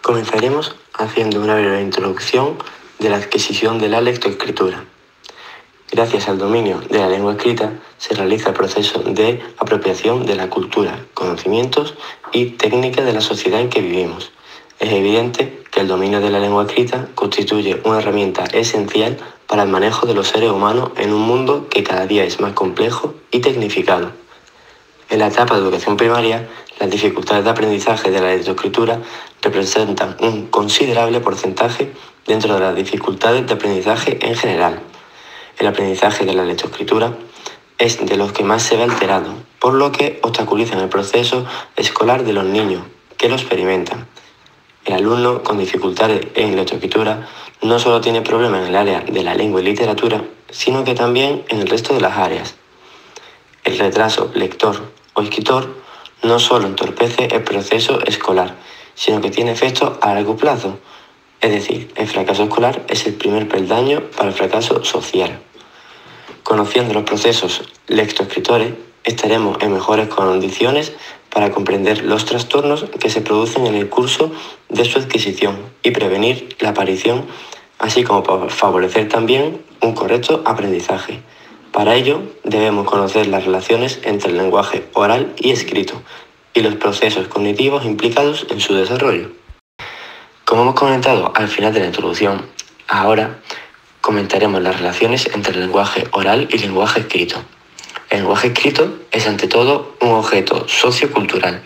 Comenzaremos haciendo una breve introducción de la adquisición de la lectoescritura. Gracias al dominio de la lengua escrita se realiza el proceso de apropiación de la cultura, conocimientos y técnicas de la sociedad en que vivimos. Es evidente que el dominio de la lengua escrita constituye una herramienta esencial para el manejo de los seres humanos en un mundo que cada día es más complejo y tecnificado. En la etapa de educación primaria, las dificultades de aprendizaje de la lectoescritura representan un considerable porcentaje dentro de las dificultades de aprendizaje en general. El aprendizaje de la lectoescritura es de los que más se ve alterado, por lo que obstaculizan el proceso escolar de los niños que lo experimentan. El alumno con dificultades en lectoescritura no solo tiene problemas en el área de la lengua y literatura, sino que también en el resto de las áreas. El retraso lector o escritor no solo entorpece el proceso escolar, sino que tiene efectos a largo plazo. Es decir, el fracaso escolar es el primer peldaño para el fracaso social. Conociendo los procesos lectoescritores, estaremos en mejores condiciones para comprender los trastornos que se producen en el curso de su adquisición y prevenir la aparición, así como para favorecer también un correcto aprendizaje. Para ello, debemos conocer las relaciones entre el lenguaje oral y escrito y los procesos cognitivos implicados en su desarrollo. Como hemos comentado al final de la introducción, ahora comentaremos las relaciones entre el lenguaje oral y el lenguaje escrito. El lenguaje escrito es ante todo un objeto sociocultural.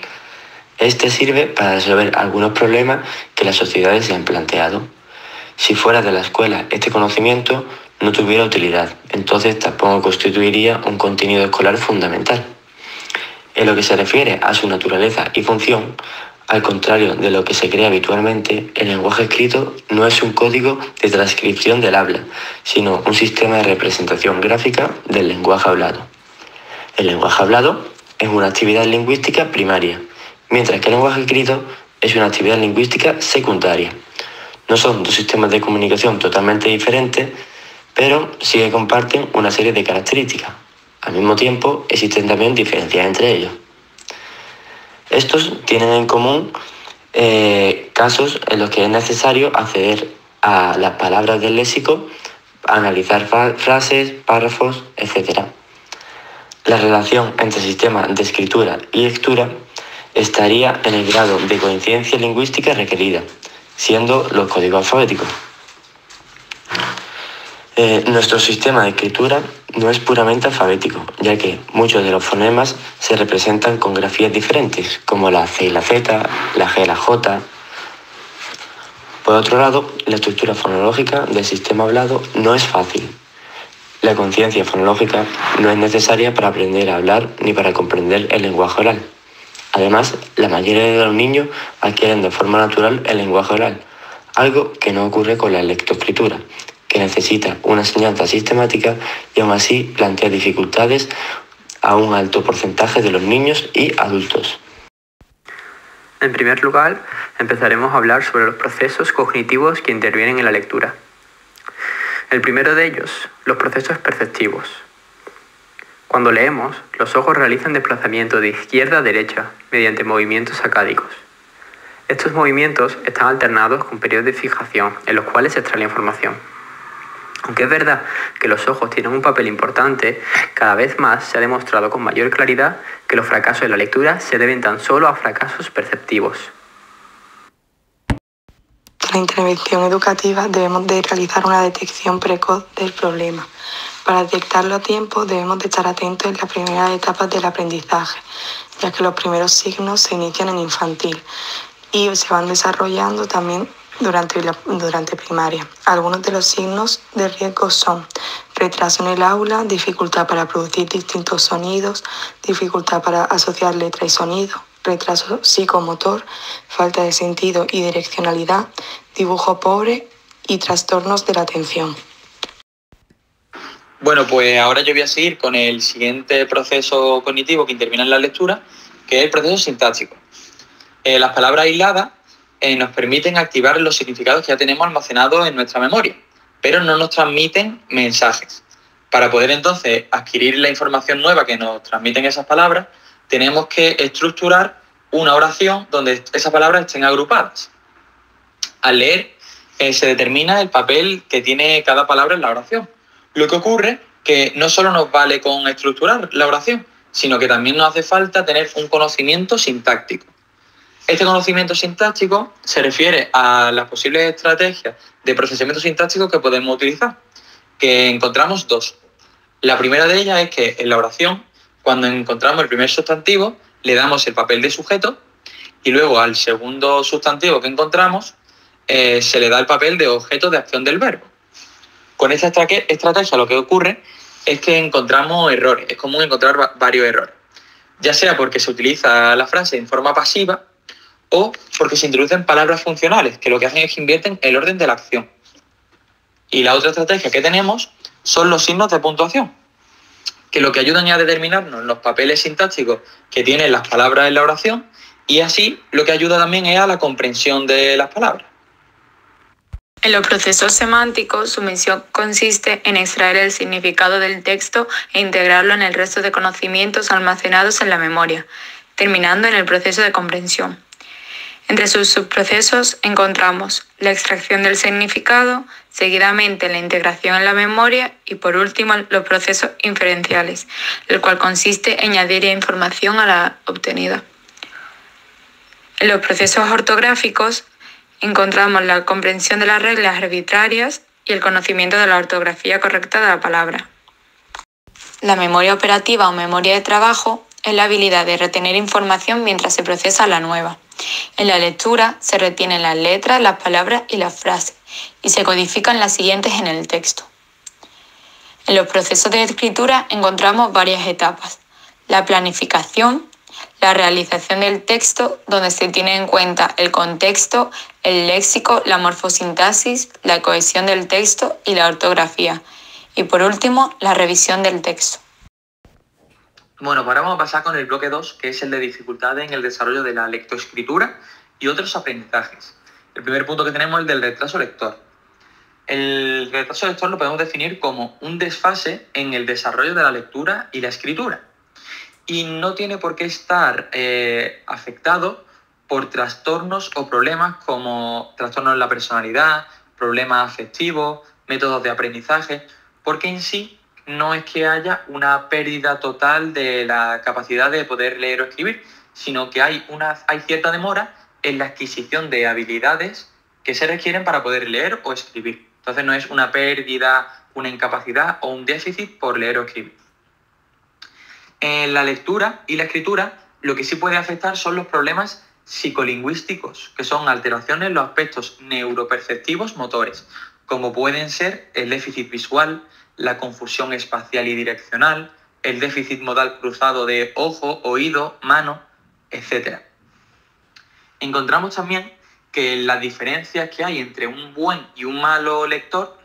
Este sirve para resolver algunos problemas que las sociedades se han planteado. Si fuera de la escuela este conocimiento no tuviera utilidad, entonces tampoco constituiría un contenido escolar fundamental. En lo que se refiere a su naturaleza y función, al contrario de lo que se cree habitualmente, el lenguaje escrito no es un código de transcripción del habla, sino un sistema de representación gráfica del lenguaje hablado. El lenguaje hablado es una actividad lingüística primaria, mientras que el lenguaje escrito es una actividad lingüística secundaria. No son dos sistemas de comunicación totalmente diferentes, pero sí que comparten una serie de características. Al mismo tiempo, existen también diferencias entre ellos. Estos tienen en común casos en los que es necesario acceder a las palabras del léxico, analizar frases, párrafos, etc. La relación entre sistemas de escritura y lectura estaría en el grado de coincidencia lingüística requerida, siendo los códigos alfabéticos. Nuestro sistema de escritura no es puramente alfabético, ya que muchos de los fonemas se representan con grafías diferentes, como la C y la Z, la G y la J. Por otro lado, la estructura fonológica del sistema hablado no es fácil. La conciencia fonológica no es necesaria para aprender a hablar ni para comprender el lenguaje oral. Además, la mayoría de los niños adquieren de forma natural el lenguaje oral, algo que no ocurre con la lectoescritura, que necesita una enseñanza sistemática y aún así plantea dificultades a un alto porcentaje de los niños y adultos. En primer lugar, empezaremos a hablar sobre los procesos cognitivos que intervienen en la lectura. El primero de ellos, los procesos perceptivos. Cuando leemos, los ojos realizan desplazamiento de izquierda a derecha mediante movimientos sacádicos. Estos movimientos están alternados con periodos de fijación en los cuales se extrae la información. Aunque es verdad que los ojos tienen un papel importante, cada vez más se ha demostrado con mayor claridad que los fracasos en la lectura se deben tan solo a fracasos perceptivos. En la intervención educativa debemos de realizar una detección precoz del problema. Para detectarlo a tiempo debemos de estar atentos en las primeras etapas del aprendizaje, ya que los primeros signos se inician en infantil y se van desarrollando también durante primaria. Algunos de los signos de riesgo son retraso en el aula, dificultad para producir distintos sonidos, dificultad para asociar letra y sonido, retraso psicomotor, falta de sentido y direccionalidad, dibujo pobre y trastornos de la atención. Bueno, pues ahora yo voy a seguir con el siguiente proceso cognitivo que interviene en la lectura, que es el proceso sintáctico. Las palabras aisladas nos permiten activar los significados que ya tenemos almacenados en nuestra memoria, pero no nos transmiten mensajes. Para poder entonces adquirir la información nueva que nos transmiten esas palabras, tenemos que estructurar una oración donde esas palabras estén agrupadas. al leer se determina el papel que tiene cada palabra en la oración. Lo que ocurre que no solo nos vale con estructurar la oración, sino que también nos hace falta tener un conocimiento sintáctico. Este conocimiento sintáctico se refiere a las posibles estrategias de procesamiento sintáctico que podemos utilizar, que encontramos dos. La primera de ellas es que en la oración, cuando encontramos el primer sustantivo, le damos el papel de sujeto y luego al segundo sustantivo que encontramos se le da el papel de objeto de acción del verbo. Con esta estrategia lo que ocurre es que encontramos errores. Es común encontrar varios errores, ya sea porque se utiliza la frase en forma pasiva o porque se introducen palabras funcionales, que lo que hacen es que invierten el orden de la acción. Y la otra estrategia que tenemos son los signos de puntuación, que lo que ayudan a determinarnos los papeles sintácticos que tienen las palabras en la oración, y así lo que ayuda también es a la comprensión de las palabras. En los procesos semánticos, su misión consiste en extraer el significado del texto e integrarlo en el resto de conocimientos almacenados en la memoria, terminando en el proceso de comprensión. Entre sus subprocesos encontramos la extracción del significado, seguidamente la integración en la memoria y por último los procesos inferenciales, el cual consiste en añadir información a la obtenida. En los procesos ortográficos encontramos la comprensión de las reglas arbitrarias y el conocimiento de la ortografía correcta de la palabra. La memoria operativa o memoria de trabajo es la habilidad de retener información mientras se procesa la nueva. En la lectura se retienen las letras, las palabras y las frases y se codifican las siguientes en el texto. En los procesos de escritura encontramos varias etapas. La planificación, la realización del texto, donde se tiene en cuenta el contexto, el léxico, la morfosintaxis, la cohesión del texto y la ortografía. Y por último, la revisión del texto. Bueno, pues ahora vamos a pasar con el bloque 2, que es el de dificultades en el desarrollo de la lectoescritura y otros aprendizajes. El primer punto que tenemos es el del retraso lector. El retraso lector lo podemos definir como un desfase en el desarrollo de la lectura y la escritura. Y no tiene por qué estar afectado por trastornos o problemas como trastornos en la personalidad, problemas afectivos, métodos de aprendizaje, porque en sí no es que haya una pérdida total de la capacidad de poder leer o escribir, sino que hay cierta demora en la adquisición de habilidades que se requieren para poder leer o escribir. Entonces no es una pérdida, una incapacidad o un déficit por leer o escribir. En la lectura y la escritura lo que sí puede afectar son los problemas psicolingüísticos, que son alteraciones en los aspectos neuroperceptivos motores, como pueden ser el déficit visual, la confusión espacial y direccional, el déficit modal cruzado de ojo, oído, mano, etc. Encontramos también que las diferencias que hay entre un buen y un malo lector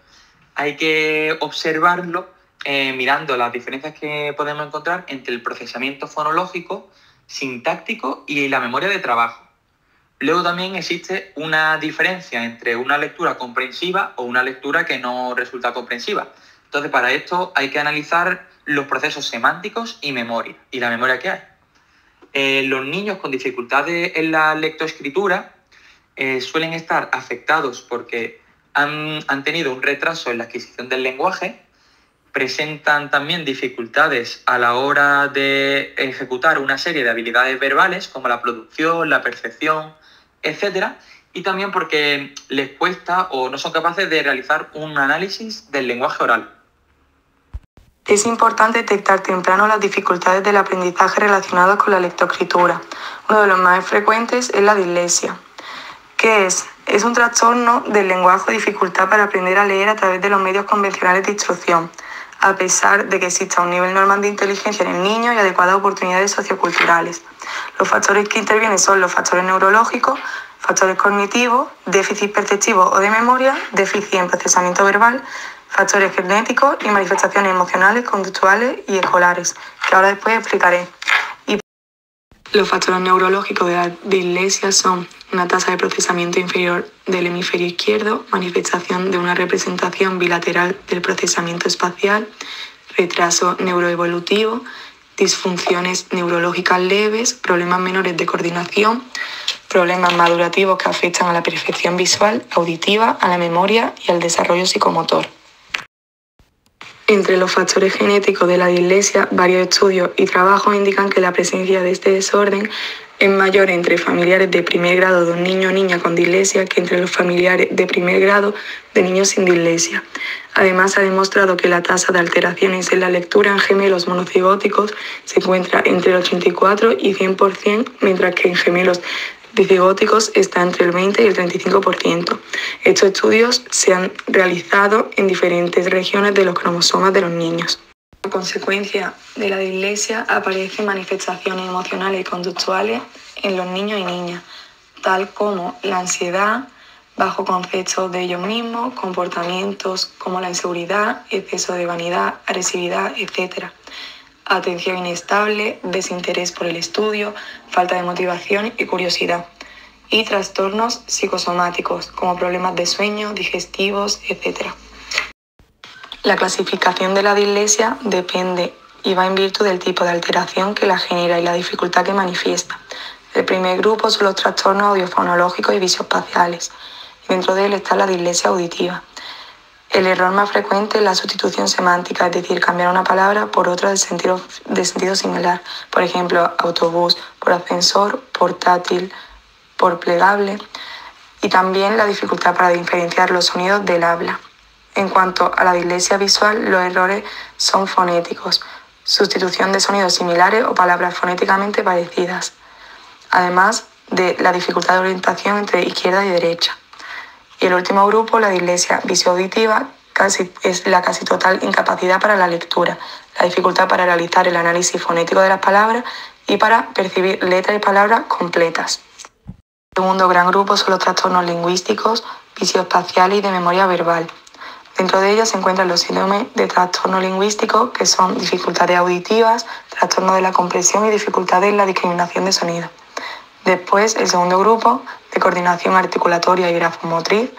hay que observarlo mirando las diferencias que podemos encontrar entre el procesamiento fonológico, sintáctico y la memoria de trabajo. Luego también existe una diferencia entre una lectura comprensiva o una lectura que no resulta comprensiva. Entonces, para esto hay que analizar los procesos semánticos y memoria, y la memoria que hay. Los niños con dificultades en la lectoescritura suelen estar afectados porque han tenido un retraso en la adquisición del lenguaje, presentan también dificultades a la hora de ejecutar una serie de habilidades verbales como la producción, la percepción, etc. Y también porque les cuesta o no son capaces de realizar un análisis del lenguaje oral. Es importante detectar temprano las dificultades del aprendizaje relacionadas con la lectoescritura. Uno de los más frecuentes es la dislexia. ¿Qué es? Es un trastorno del lenguaje o dificultad para aprender a leer a través de los medios convencionales de instrucción, a pesar de que exista un nivel normal de inteligencia en el niño y adecuadas oportunidades socioculturales. Los factores que intervienen son los factores neurológicos, factores cognitivos, déficit perceptivo o de memoria, déficit en procesamiento verbal, factores genéticos y manifestaciones emocionales, conductuales y escolares, que ahora después explicaré. Los factores neurológicos de la dislexia son una tasa de procesamiento inferior del hemisferio izquierdo, manifestación de una representación bilateral del procesamiento espacial, retraso neuroevolutivo, disfunciones neurológicas leves, problemas menores de coordinación, problemas madurativos que afectan a la percepción visual, auditiva, a la memoria y al desarrollo psicomotor. Entre los factores genéticos de la dislexia, varios estudios y trabajos indican que la presencia de este desorden es mayor entre familiares de primer grado de un niño o niña con dislexia que entre los familiares de primer grado de niños sin dislexia. Además, se ha demostrado que la tasa de alteraciones en la lectura en gemelos monocigóticos se encuentra entre el 84 y 100%, mientras que en gemelos dicigóticos está entre el 20 y el 35%. Estos estudios se han realizado en diferentes regiones de los cromosomas de los niños. Como consecuencia de la dislexia aparecen manifestaciones emocionales y conductuales en los niños y niñas, tal como la ansiedad, bajo concepto de ellos mismos, comportamientos como la inseguridad, exceso de vanidad, agresividad, etc. Atención inestable, desinterés por el estudio, falta de motivación y curiosidad. Y trastornos psicosomáticos como problemas de sueño, digestivos, etc. La clasificación de la dislexia depende y va en virtud del tipo de alteración que la genera y la dificultad que manifiesta. El primer grupo son los trastornos audiofonológicos y visoespaciales. Dentro de él está la dislexia auditiva. El error más frecuente es la sustitución semántica, es decir, cambiar una palabra por otra de sentido similar. Por ejemplo, autobús por ascensor, portátil por plegable. Y también la dificultad para diferenciar los sonidos del habla. En cuanto a la dislexia visual, los errores son fonéticos, sustitución de sonidos similares o palabras fonéticamente parecidas, además de la dificultad de orientación entre izquierda y derecha. Y el último grupo, la dislexia visoauditiva, es la casi total incapacidad para la lectura, la dificultad para realizar el análisis fonético de las palabras y para percibir letras y palabras completas. El segundo gran grupo son los trastornos lingüísticos, visoespaciales y de memoria verbal. Dentro de ellos se encuentran los síndromes de trastorno lingüístico, que son dificultades auditivas, trastorno de la comprensión y dificultades en la discriminación de sonido. Después, el segundo grupo, de coordinación articulatoria y grafomotriz.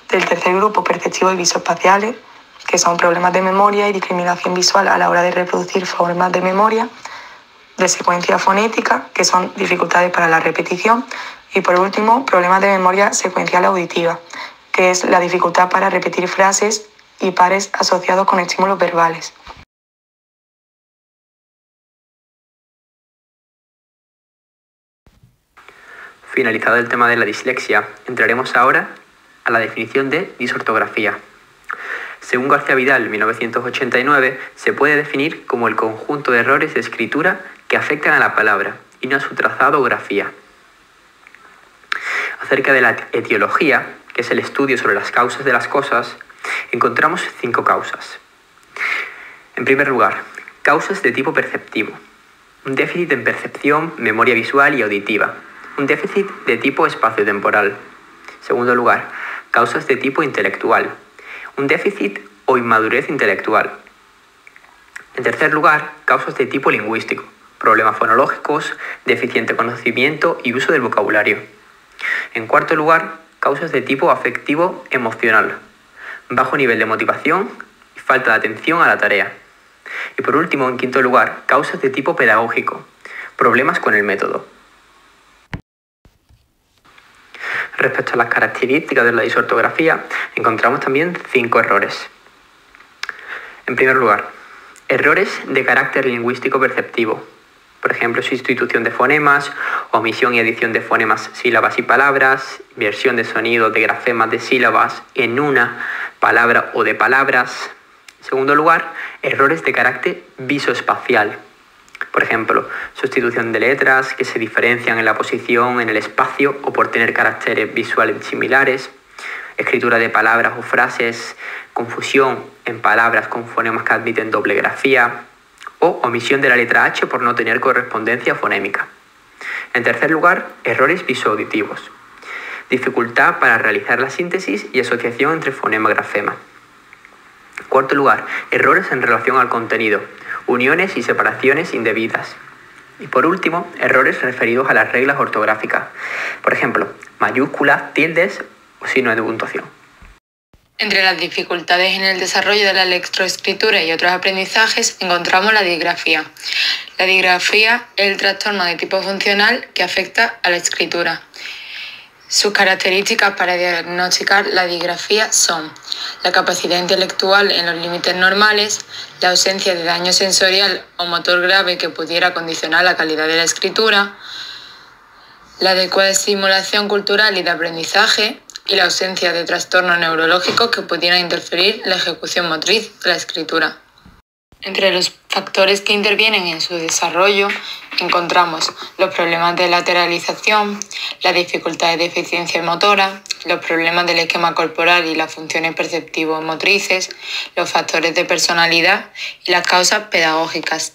Del tercer grupo, perceptivos y visoespaciales, que son problemas de memoria y discriminación visual a la hora de reproducir formas de memoria. De secuencia fonética, que son dificultades para la repetición. Y por último, problemas de memoria secuencial auditiva, que es la dificultad para repetir frases y pares asociados con estímulos verbales. Finalizado el tema de la dislexia, entraremos ahora a la definición de disortografía. Según García Vidal, 1989, se puede definir como el conjunto de errores de escritura que afectan a la palabra y no a su trazado o grafía. Acerca de la etiología, que es el estudio sobre las causas de las cosas, encontramos 5 causas. En primer lugar, causas de tipo perceptivo. Un déficit en percepción, memoria visual y auditiva. Un déficit de tipo espaciotemporal. En segundo lugar, causas de tipo intelectual. Un déficit o inmadurez intelectual. En tercer lugar, causas de tipo lingüístico. Problemas fonológicos, deficiente conocimiento y uso del vocabulario. En cuarto lugar, causas de tipo afectivo-emocional. Bajo nivel de motivación y falta de atención a la tarea. Y por último, en quinto lugar, causas de tipo pedagógico. Problemas con el método. Respecto a las características de la disortografía, encontramos también 5 errores. En primer lugar, errores de carácter lingüístico perceptivo. Por ejemplo, sustitución de fonemas, omisión y adición de fonemas, sílabas y palabras, inversión de sonido de grafemas de sílabas en una palabra o de palabras. En segundo lugar, errores de carácter visoespacial. Por ejemplo, sustitución de letras que se diferencian en la posición, en el espacio o por tener caracteres visuales similares, escritura de palabras o frases, confusión en palabras con fonemas que admiten doble grafía o omisión de la letra H por no tener correspondencia fonémica. En tercer lugar, errores visoauditivos, dificultad para realizar la síntesis y asociación entre fonema y grafema. En cuarto lugar, errores en relación al contenido, uniones y separaciones indebidas. Y por último, errores referidos a las reglas ortográficas, por ejemplo, mayúsculas, tildes o signos de puntuación. Entre las dificultades en el desarrollo de la lectoescritura y otros aprendizajes encontramos la disgrafía. La disgrafía es el trastorno de tipo funcional que afecta a la escritura. Sus características para diagnosticar la disgrafía son la capacidad intelectual en los límites normales, la ausencia de daño sensorial o motor grave que pudiera condicionar la calidad de la escritura, la adecuada estimulación cultural y de aprendizaje y la ausencia de trastornos neurológicos que pudieran interferir la ejecución motriz de la escritura. Entre los factores que intervienen en su desarrollo encontramos los problemas de lateralización, las dificultades de eficiencia motora, los problemas del esquema corporal y las funciones perceptivo-motrices, los factores de personalidad y las causas pedagógicas,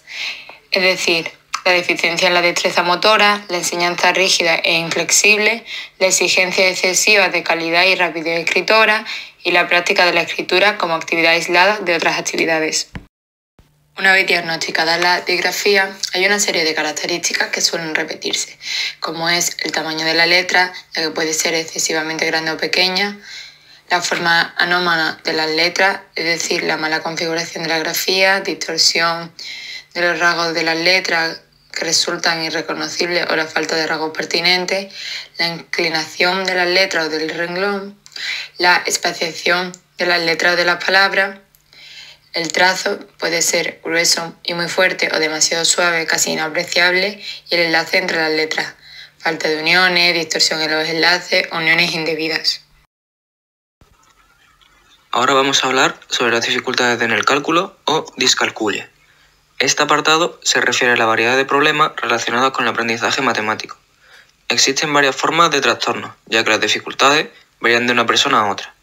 es decir, la deficiencia en la destreza motora, la enseñanza rígida e inflexible, la exigencia excesiva de calidad y rapidez escritora y la práctica de la escritura como actividad aislada de otras actividades. Una vez diagnosticada la disgrafía, hay una serie de características que suelen repetirse, como es el tamaño de la letra, ya que puede ser excesivamente grande o pequeña, la forma anómala de las letras, es decir, la mala configuración de la grafía, distorsión de los rasgos de las letras que resultan irreconocibles o la falta de rasgos pertinentes, la inclinación de las letras o del renglón, la espaciación de las letras o de las palabras. El trazo puede ser grueso y muy fuerte o demasiado suave, casi inapreciable, y el enlace entre las letras. Falta de uniones, distorsión en los enlaces, uniones indebidas. Ahora vamos a hablar sobre las dificultades en el cálculo o discalculia. Este apartado se refiere a la variedad de problemas relacionados con el aprendizaje matemático. Existen varias formas de trastorno, ya que las dificultades varían de una persona a otra.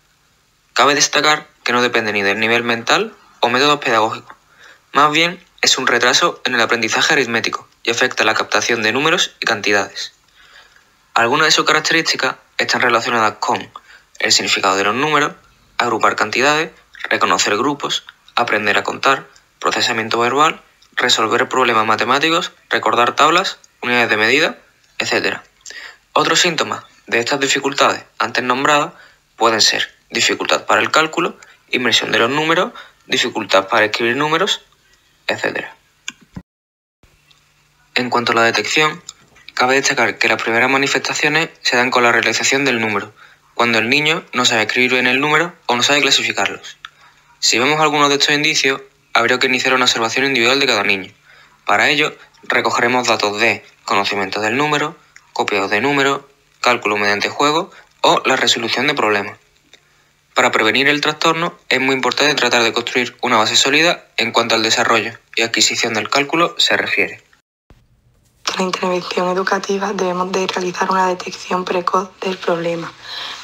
Cabe destacar que no depende ni del nivel mental o métodos pedagógicos. Más bien, es un retraso en el aprendizaje aritmético y afecta la captación de números y cantidades. Algunas de sus características están relacionadas con el significado de los números, agrupar cantidades, reconocer grupos, aprender a contar, procesamiento verbal, resolver problemas matemáticos, recordar tablas, unidades de medida, etc. Otros síntomas de estas dificultades antes nombradas pueden ser dificultad para el cálculo, inmersión de los números, dificultad para escribir números, etc. En cuanto a la detección, cabe destacar que las primeras manifestaciones se dan con la realización del número, cuando el niño no sabe escribir bien el número o no sabe clasificarlos. Si vemos algunos de estos indicios, habría que iniciar una observación individual de cada niño. Para ello, recogeremos datos de conocimiento del número, copiado de números, cálculo mediante juego o la resolución de problemas. Para prevenir el trastorno, es muy importante tratar de construir una base sólida en cuanto al desarrollo y adquisición del cálculo se refiere. En la intervención educativa debemos de realizar una detección precoz del problema.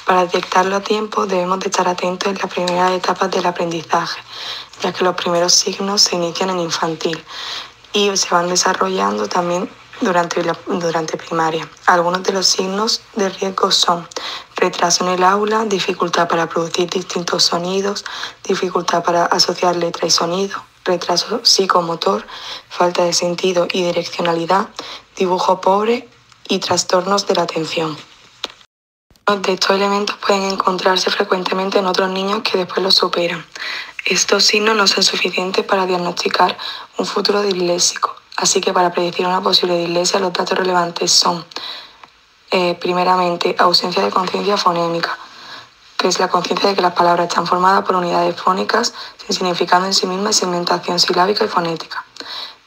Para detectarlo a tiempo debemos de estar atentos en las primeras etapas del aprendizaje, ya que los primeros signos se inician en infantil y se van desarrollando también durante primaria. Algunos de los signos de riesgo son retraso en el aula, dificultad para producir distintos sonidos, dificultad para asociar letra y sonido, retraso psicomotor, falta de sentido y direccionalidad, dibujo pobre y trastornos de la atención. Algunos de estos elementos pueden encontrarse frecuentemente en otros niños que después los superan. Estos signos no son suficientes para diagnosticar un futuro disléxico, así que para predecir una posible dislexia los datos relevantes son primeramente ausencia de conciencia fonémica, que es la conciencia de que las palabras están formadas por unidades fónicas sin significado en sí misma y segmentación silábica y fonética.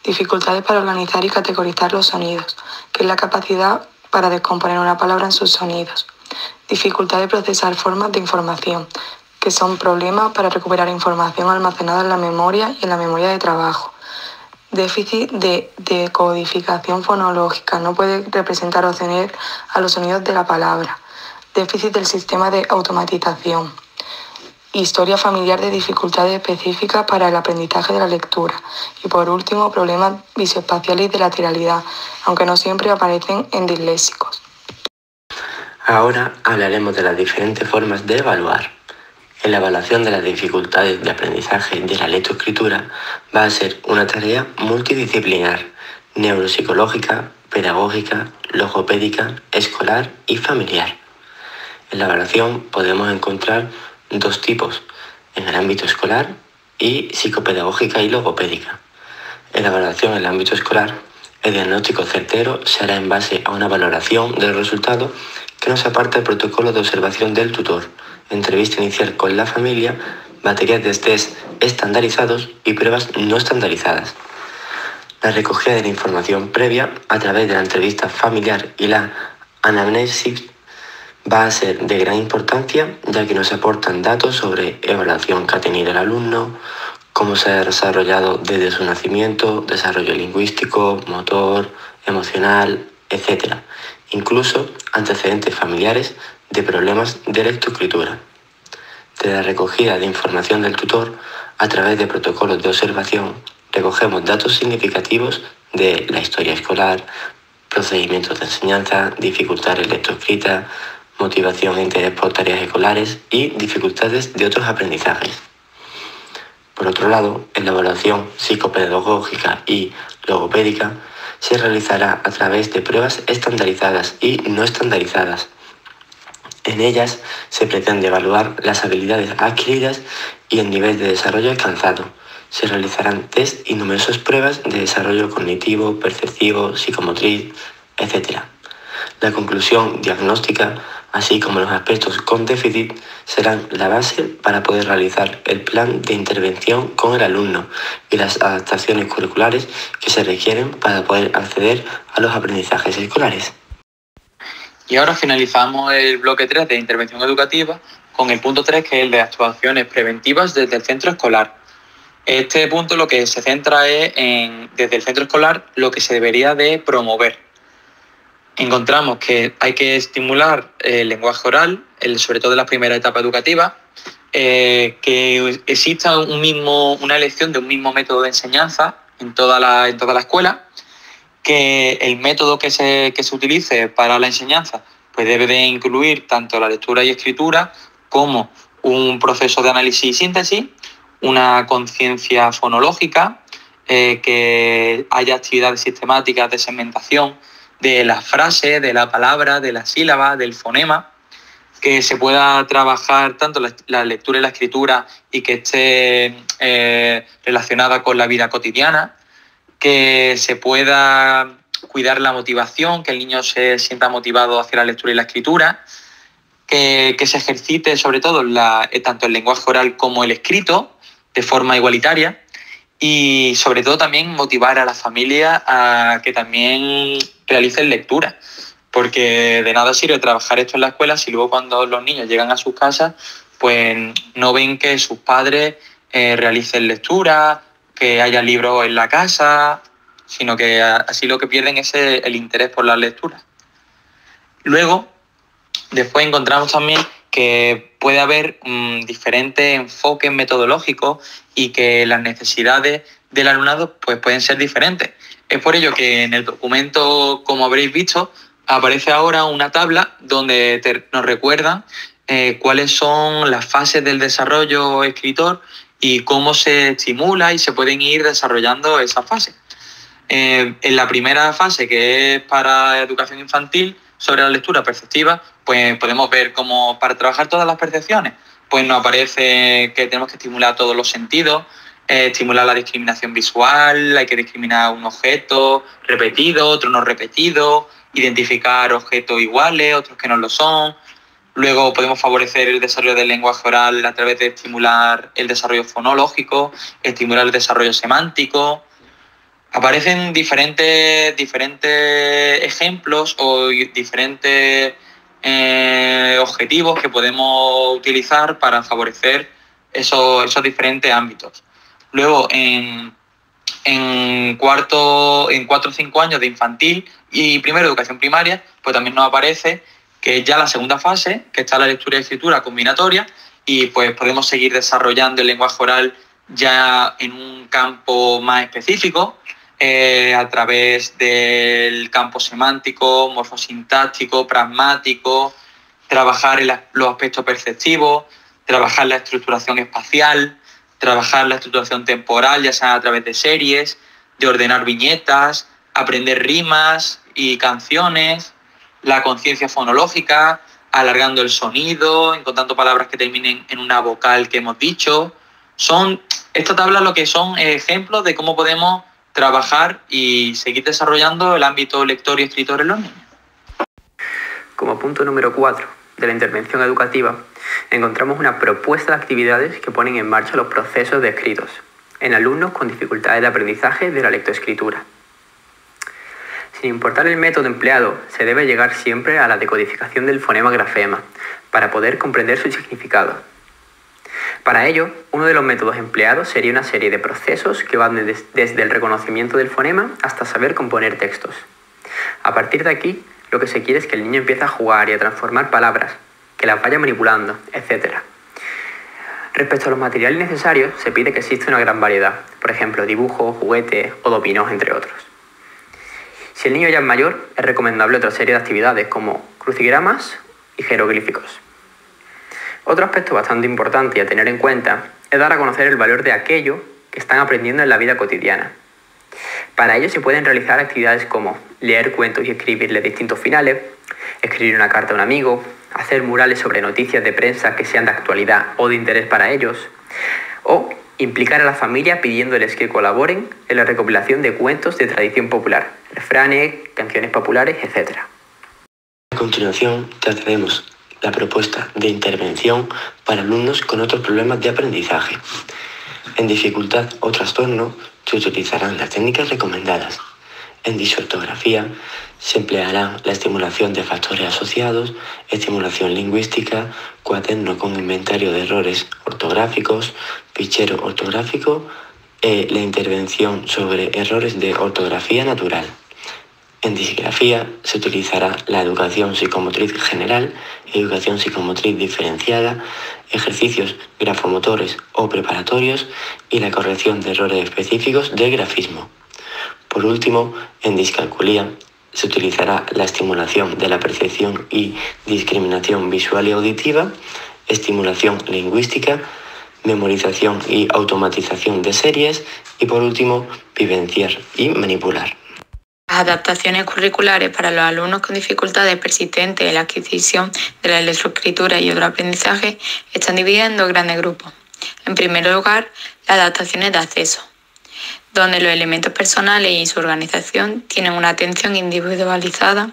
Dificultades para organizar y categorizar los sonidos, que es la capacidad para descomponer una palabra en sus sonidos. Dificultad de procesar formas de información, que son problemas para recuperar información almacenada en la memoria y en la memoria de trabajo. Déficit de decodificación fonológica, no puede representar o tener a los sonidos de la palabra. Déficit del sistema de automatización. Historia familiar de dificultades específicas para el aprendizaje de la lectura. Y por último, problemas visoespaciales y de lateralidad, aunque no siempre aparecen en disléxicos. Ahora hablaremos de las diferentes formas de evaluar. En la evaluación de las dificultades de aprendizaje de la lectoescritura va a ser una tarea multidisciplinar, neuropsicológica, pedagógica, logopédica, escolar y familiar. En la evaluación podemos encontrar dos tipos, en el ámbito escolar y psicopedagógica y logopédica. En la evaluación en el ámbito escolar, el diagnóstico certero se hará en base a una valoración del resultado que no se aparta del protocolo de observación del tutor, entrevista inicial con la familia, baterías de test estandarizados y pruebas no estandarizadas. La recogida de la información previa a través de la entrevista familiar y la anamnesis va a ser de gran importancia, ya que nos aportan datos sobre evaluación que ha tenido el alumno, cómo se ha desarrollado desde su nacimiento, desarrollo lingüístico, motor, emocional, etc. Incluso antecedentes familiares de problemas de lectoescritura. De la recogida de información del tutor, a través de protocolos de observación, recogemos datos significativos de la historia escolar, procedimientos de enseñanza, dificultades lectoescrita, motivación e interés por tareas escolares y dificultades de otros aprendizajes. Por otro lado, en la evaluación psicopedagógica y logopédica se realizará a través de pruebas estandarizadas y no estandarizadas. En ellas se pretende evaluar las habilidades adquiridas y el nivel de desarrollo alcanzado. Se realizarán test y numerosas pruebas de desarrollo cognitivo, perceptivo, psicomotriz, etc. La conclusión diagnóstica, así como los aspectos con déficit, serán la base para poder realizar el plan de intervención con el alumno y las adaptaciones curriculares que se requieren para poder acceder a los aprendizajes escolares. Y ahora finalizamos el bloque 3 de intervención educativa con el punto 3, que es el de actuaciones preventivas desde el centro escolar. Este punto lo que se centra es desde el centro escolar, lo que se debería de promover. Encontramos que hay que estimular el lenguaje oral, sobre todo en la primera etapa educativa, que exista una elección de un mismo método de enseñanza en toda la escuela, que el método que se utilice para la enseñanza pues debe de incluir tanto la lectura y escritura como un proceso de análisis y síntesis, una conciencia fonológica, que haya actividades sistemáticas de segmentación de las frases, de la palabra, de la sílaba, del fonema, que se pueda trabajar tanto la lectura y la escritura y que esté relacionada con la vida cotidiana, que se pueda cuidar la motivación, que el niño se sienta motivado hacia la lectura y la escritura, que se ejercite sobre todo tanto el lenguaje oral como el escrito de forma igualitaria, y sobre todo también motivar a la familia a que también realicen lectura, porque de nada sirve trabajar esto en la escuela si luego cuando los niños llegan a sus casas pues no ven que sus padres realicen lectura, que haya libros en la casa, sino que así lo que pierden es el interés por la lectura. Luego, después encontramos también que puede haber diferentes enfoques metodológicos y que las necesidades del alumnado pues, pueden ser diferentes. Es por ello que en el documento, como habréis visto, aparece ahora una tabla donde nos recuerdan cuáles son las fases del desarrollo escritor y cómo se estimula y se pueden ir desarrollando esas fases. En la primera fase, que es para educación infantil, sobre la lectura perceptiva, pues podemos ver cómo para trabajar todas las percepciones, pues nos aparece que tenemos que estimular todos los sentidos, estimular la discriminación visual, hay que discriminar un objeto repetido, otro no repetido, identificar objetos iguales, otros que no lo son. Luego podemos favorecer el desarrollo del lenguaje oral a través de estimular el desarrollo fonológico, estimular el desarrollo semántico. Aparecen diferentes ejemplos o diferentes objetivos que podemos utilizar para favorecer esos diferentes ámbitos. Luego, en 4 o 5 años de infantil y primero educación primaria, pues también nos aparece que es ya la segunda fase, que está la lectura y escritura combinatoria, y pues podemos seguir desarrollando el lenguaje oral ya en un campo más específico, a través del campo semántico, morfosintáctico, pragmático, trabajar los aspectos perceptivos, trabajar la estructuración espacial, trabajar la estructuración temporal, ya sea a través de series, de ordenar viñetas, aprender rimas y canciones, la conciencia fonológica, alargando el sonido, encontrando palabras que terminen en una vocal que hemos dicho. Esta tabla lo que son ejemplos de cómo podemos trabajar y seguir desarrollando el ámbito lector y escritor en los niños. Como punto número 4 de la intervención educativa, encontramos una propuesta de actividades que ponen en marcha los procesos descritos en alumnos con dificultades de aprendizaje de la lectoescritura. Sin importar el método empleado, se debe llegar siempre a la decodificación del fonema-grafema para poder comprender su significado. Para ello, uno de los métodos empleados sería una serie de procesos que van desde el reconocimiento del fonema hasta saber componer textos. A partir de aquí, lo que se quiere es que el niño empiece a jugar y a transformar palabras, que las vaya manipulando, etc. Respecto a los materiales necesarios, se pide que exista una gran variedad, por ejemplo, dibujos, juguetes o dominos, entre otros. Si el niño ya es mayor, es recomendable otra serie de actividades como crucigramas y jeroglíficos. Otro aspecto bastante importante y a tener en cuenta es dar a conocer el valor de aquello que están aprendiendo en la vida cotidiana. Para ello se pueden realizar actividades como leer cuentos y escribirle distintos finales, escribir una carta a un amigo, hacer murales sobre noticias de prensa que sean de actualidad o de interés para ellos, o implicar a la familia pidiéndoles que colaboren en la recopilación de cuentos de tradición popular, refranes, canciones populares, etc. A continuación, trataremos la propuesta de intervención para alumnos con otros problemas de aprendizaje. En dificultad o trastorno se utilizarán las técnicas recomendadas. En disortografía se empleará la estimulación de factores asociados, estimulación lingüística, cuaderno con inventario de errores ortográficos, fichero ortográfico, la intervención sobre errores de ortografía natural. En disgrafía se utilizará la educación psicomotriz general, educación psicomotriz diferenciada, ejercicios grafomotores o preparatorios y la corrección de errores específicos de grafismo. Por último, en discalculía se utilizará la estimulación de la percepción y discriminación visual y auditiva, estimulación lingüística, memorización y automatización de series y por último, vivenciar y manipular. Las adaptaciones curriculares para los alumnos con dificultades persistentes en la adquisición de la lectoescritura y otro aprendizaje están divididas en dos grandes grupos. En primer lugar, las adaptaciones de acceso, donde los elementos personales y su organización tienen una atención individualizada,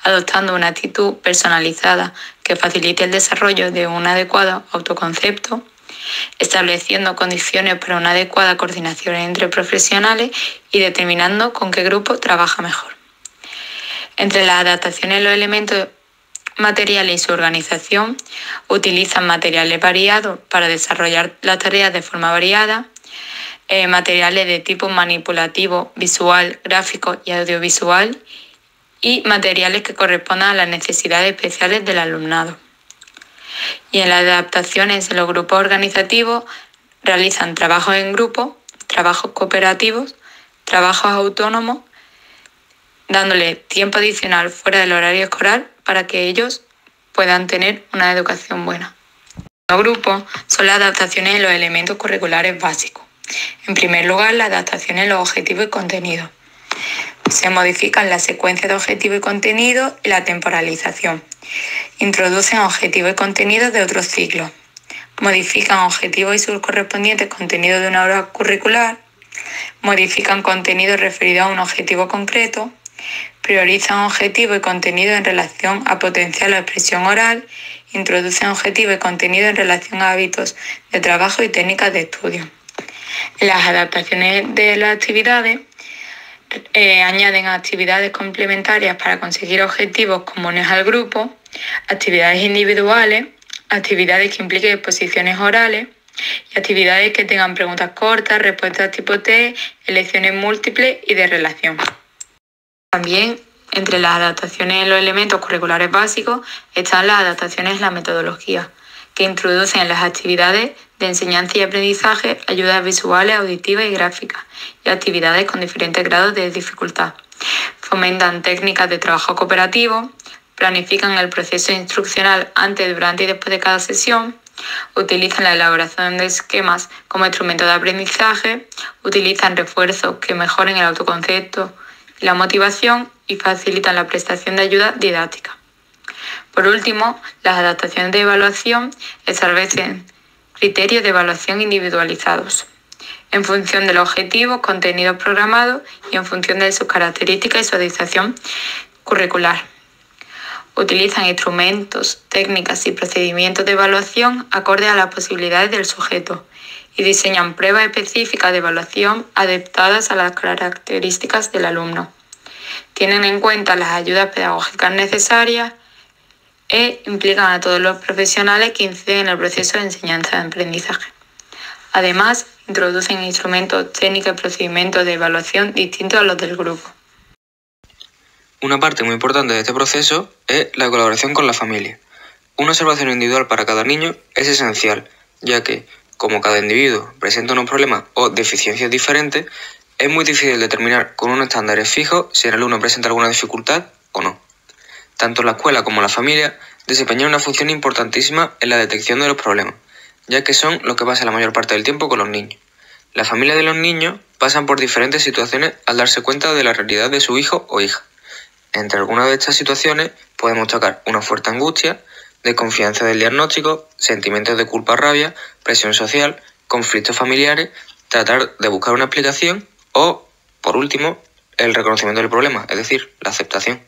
adoptando una actitud personalizada que facilite el desarrollo de un adecuado autoconcepto, estableciendo condiciones para una adecuada coordinación entre profesionales y determinando con qué grupo trabaja mejor. Entre las adaptaciones, los elementos materiales y su organización utilizan materiales variados para desarrollar las tareas de forma variada, materiales de tipo manipulativo, visual, gráfico y audiovisual y materiales que correspondan a las necesidades especiales del alumnado. Y en las adaptaciones en los grupos organizativos realizan trabajos en grupo, trabajos cooperativos, trabajos autónomos, dándole tiempo adicional fuera del horario escolar para que ellos puedan tener una educación buena. Los grupos son las adaptaciones en los elementos curriculares básicos. En primer lugar, la adaptación en los objetivos y contenidos. Se modifican la secuencia de objetivos y contenidos y la temporalización. Introducen objetivos y contenidos de otros ciclos. Modifican objetivos y sus correspondientes contenidos de una hora curricular. Modifican contenidos referidos a un objetivo concreto. Priorizan objetivos y contenidos en relación a potencial o expresión oral. Introducen objetivos y contenidos en relación a hábitos de trabajo y técnicas de estudio. En las adaptaciones de las actividades añaden actividades complementarias para conseguir objetivos comunes al grupo, actividades individuales, actividades que impliquen exposiciones orales y actividades que tengan preguntas cortas, respuestas tipo T, elecciones múltiples y de relación. También entre las adaptaciones en los elementos curriculares básicos están las adaptaciones en la metodología, que introducen en las actividades de enseñanza y aprendizaje ayudas visuales, auditivas y gráficas y actividades con diferentes grados de dificultad. Fomentan técnicas de trabajo cooperativo, planifican el proceso instruccional antes, durante y después de cada sesión, utilizan la elaboración de esquemas como instrumento de aprendizaje, utilizan refuerzos que mejoren el autoconcepto y la motivación y facilitan la prestación de ayuda didáctica. Por último, las adaptaciones de evaluación establecen criterios de evaluación individualizados, en función del objetivo, contenido programado y en función de sus características y su adaptación curricular. Utilizan instrumentos, técnicas y procedimientos de evaluación acorde a las posibilidades del sujeto y diseñan pruebas específicas de evaluación adaptadas a las características del alumno. Tienen en cuenta las ayudas pedagógicas necesarias e implican a todos los profesionales que inciden en el proceso de enseñanza-aprendizaje. Además, introducen instrumentos, técnicas y procedimientos de evaluación distintos a los del grupo. Una parte muy importante de este proceso es la colaboración con la familia. Una observación individual para cada niño es esencial, ya que, como cada individuo presenta unos problemas o deficiencias diferentes, es muy difícil determinar con unos estándares fijos si el alumno presenta alguna dificultad o no. Tanto la escuela como la familia desempeñan una función importantísima en la detección de los problemas, ya que son los que pasan la mayor parte del tiempo con los niños. Las familias de los niños pasan por diferentes situaciones al darse cuenta de la realidad de su hijo o hija. Entre algunas de estas situaciones podemos destacar una fuerte angustia, desconfianza del diagnóstico, sentimientos de culpa, rabia, presión social, conflictos familiares, tratar de buscar una explicación o, por último, el reconocimiento del problema, es decir, la aceptación.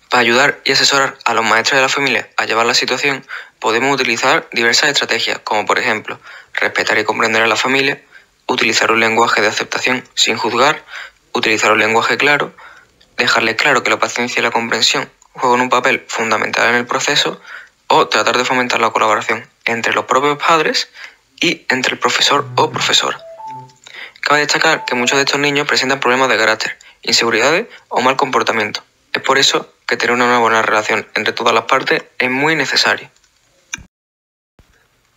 Para ayudar y asesorar a los maestros de la familia a llevar la situación, podemos utilizar diversas estrategias, como por ejemplo, respetar y comprender a la familia, utilizar un lenguaje de aceptación sin juzgar, utilizar un lenguaje claro, dejarles claro que la paciencia y la comprensión juegan un papel fundamental en el proceso, o tratar de fomentar la colaboración entre los propios padres y entre el profesor o profesora. Cabe destacar que muchos de estos niños presentan problemas de carácter, inseguridades o mal comportamiento. Es por eso que tener una buena relación entre todas las partes es muy necesario.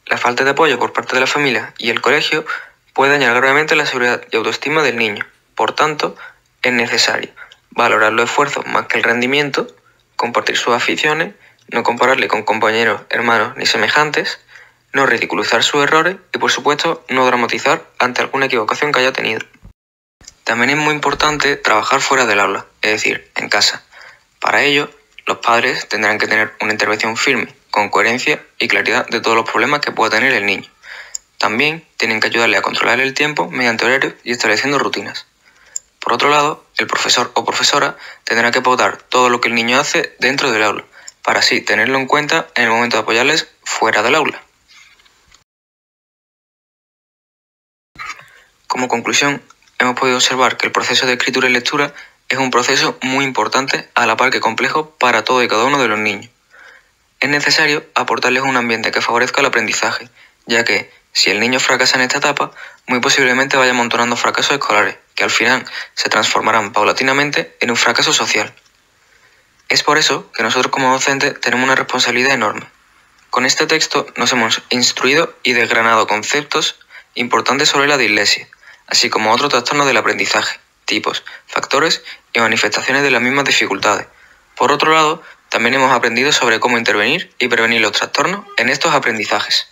La falta de apoyo por parte de la familia y el colegio puede dañar gravemente la seguridad y autoestima del niño. Por tanto, es necesario valorar los esfuerzos más que el rendimiento, compartir sus aficiones, no compararle con compañeros, hermanos ni semejantes, no ridiculizar sus errores y, por supuesto, no dramatizar ante alguna equivocación que haya tenido. También es muy importante trabajar fuera del aula, es decir, en casa. Para ello, los padres tendrán que tener una intervención firme, con coherencia y claridad de todos los problemas que pueda tener el niño. También tienen que ayudarle a controlar el tiempo mediante horarios y estableciendo rutinas. Por otro lado, el profesor o profesora tendrá que pautar todo lo que el niño hace dentro del aula, para así tenerlo en cuenta en el momento de apoyarles fuera del aula. Como conclusión, hemos podido observar que el proceso de escritura y lectura es un proceso muy importante, a la par que complejo, para todo y cada uno de los niños. Es necesario aportarles un ambiente que favorezca el aprendizaje, ya que, si el niño fracasa en esta etapa, muy posiblemente vaya amontonando fracasos escolares, que al final se transformarán paulatinamente en un fracaso social. Es por eso que nosotros como docentes tenemos una responsabilidad enorme. Con este texto nos hemos instruido y desgranado conceptos importantes sobre la dislexia, así como otros trastornos del aprendizaje, tipos, factores y manifestaciones de las mismas dificultades. Por otro lado, también hemos aprendido sobre cómo intervenir y prevenir los trastornos en estos aprendizajes.